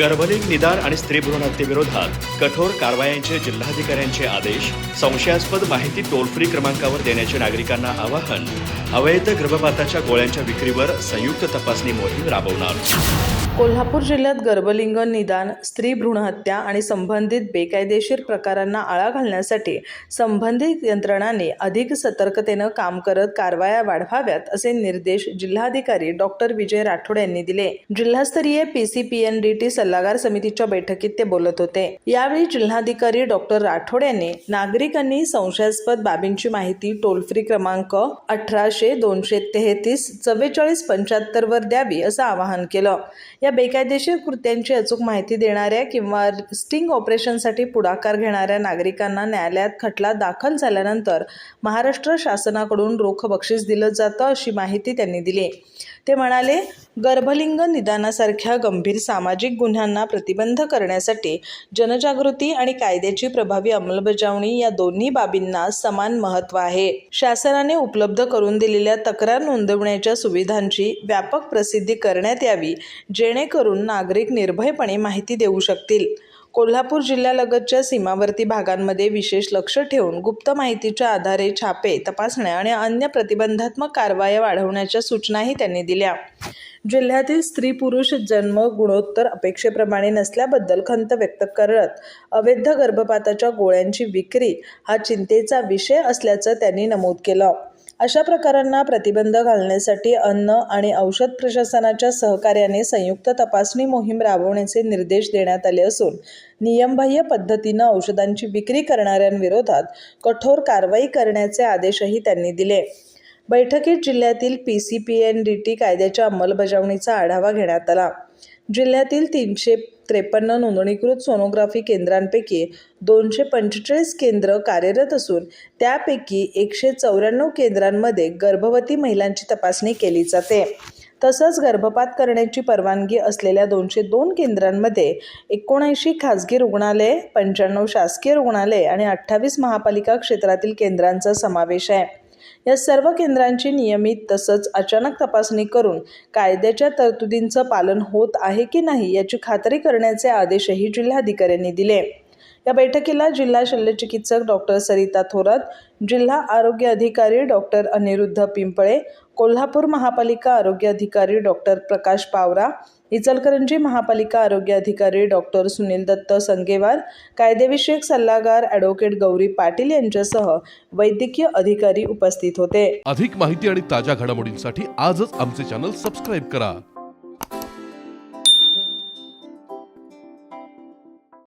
गर्भलिंग निदान आणि स्त्रीभ्रूण हत्येविरोधात कठोर कारवायांचे जिल्हाधिकाऱ्यांचे आदेश. संशयास्पद माहिती टोल फ्री क्रमांकावर देण्याचे नागरिकांना आवाहन. अवैध गर्भपाताच्या गोळ्यांच्या विक्रीवर संयुक्त तपासणी मोहीम राबवणार. कोल्हापूर जिल्ह्यात गर्भलिंग निदान, स्त्री भ्रूण हत्या आणि संबंधित बेकायदेशीर प्रकारांना आळा घालण्यासाठी संबंधित यंत्रणांनी अधिक सतर्कतेनं काम करत कारवाया वाढवाव्यात असे निर्देश जिल्हाधिकारी डॉक्टर विजय राठोड यांनी दिले. जिल्हास्तरीय PCPNDT सल्लागार समितीच्या बैठकीत ते बोलत होते. यावेळी जिल्हाधिकारी डॉक्टर राठोड यांनी नागरिकांनी संशयास्पद बाबींची माहिती टोल फ्री क्रमांक 1800-233-4475 वर द्यावी असं आवाहन केलं. या बेकायदेशीर कृत्यांची अचूक माहिती देणाऱ्या किंवा स्टिंग ऑपरेशनसाठी पुढाकार घेणाऱ्या नागरिकांना न्यायालयात खटला दाखल झाल्यानंतर महाराष्ट्र शासनाकडून रोख बक्षीस दिलं जातं अशी माहिती त्यांनी दिली. ते म्हणाले, गर्भलिंग निदानासारख्या गंभीर सामाजिक गुन्ह्यांना प्रतिबंध करण्यासाठी जनजागृती आणि कायद्याची प्रभावी अंमलबजावणी या दोन्ही बाबींना समान महत्त्व आहे. शासनाने उपलब्ध करून दिलेल्या तक्रार नोंदवण्याच्या सुविधांची व्यापक प्रसिद्धी करण्यात यावी, जेणेकरून नागरिक निर्भयपणे माहिती देऊ शकतील. कोल्हापूर जिल्ह्यालगतच्या सीमावर्ती भागांमध्ये विशेष लक्ष ठेवून गुप्त माहितीच्या आधारे छापे, तपासण्या आणि अन्य प्रतिबंधात्मक कारवाया वाढवण्याच्या सूचनाही त्यांनी दिल्या. जिल्ह्यातील स्त्री पुरुष जन्म गुणोत्तर अपेक्षेप्रमाणे नसल्याबद्दल खंत व्यक्त करत अवैध गर्भपाताच्या गोळ्यांची विक्री हा चिंतेचा विषय असल्याचं त्यांनी नमूद केलं. अशा प्रकारांना प्रतिबंध घालण्यासाठी अन्न आणि औषध प्रशासनाच्या सहकार्याने संयुक्त तपासणी मोहीम राबवण्याचे निर्देश देण्यात आले असून नियमबाह्य पद्धतीनं औषधांची विक्री करणाऱ्यांविरोधात कठोर कारवाई करण्याचे आदेशही त्यांनी दिले. बैठकीत जिल्ह्यातील PCPNDT कायद्याच्या अंमलबजावणीचा आढावा घेण्यात आला. जिल्ह्यातील 353 नोंदणीकृत सोनोग्राफी केंद्रांपैकी 245 केंद्र कार्यरत असून त्यापैकी 194 केंद्रांमध्ये गर्भवती महिलांची तपासणी केली जाते. तसंच गर्भपात करण्याची परवानगी असलेल्या 202 केंद्रांमध्ये 79 खासगी रुग्णालये, 95 शासकीय रुग्णालये आणि 28 महापालिका क्षेत्रातील केंद्रांचा समावेश आहे. या सर्व केंद्रांची नियमित तसंच अचानक तपासणी करून कायद्याच्या तरतुदींचं पालन होत आहे की नाही याची खात्री करण्याचे आदेशही जिल्हाधिकाऱ्यांनी दिले. या बैठकीला जिल्हा शल्यचिकित्सक डॉक्टर सरिता थोरात, जिल्हा आरोग्य अधिकारी डॉक्टर अनिरुद्ध पिंपळे, कोल्हापूर महापालिका आरोग्य अधिकारी डॉक्टर प्रकाश पावरा, इचलकरंजी महापालिका आरोग्य अधिकारी डॉक्टर सुनील दत्त संगेवार, कायदेविषयक सल्लागार ॲडव्होकेट गौरी पाटील यांच्यासह वैद्यकीय अधिकारी उपस्थित होते. अधिक माहिती आणि ताज्या घडामोडींसाठी आजच आमचे चॅनल सबस्क्राईब करा.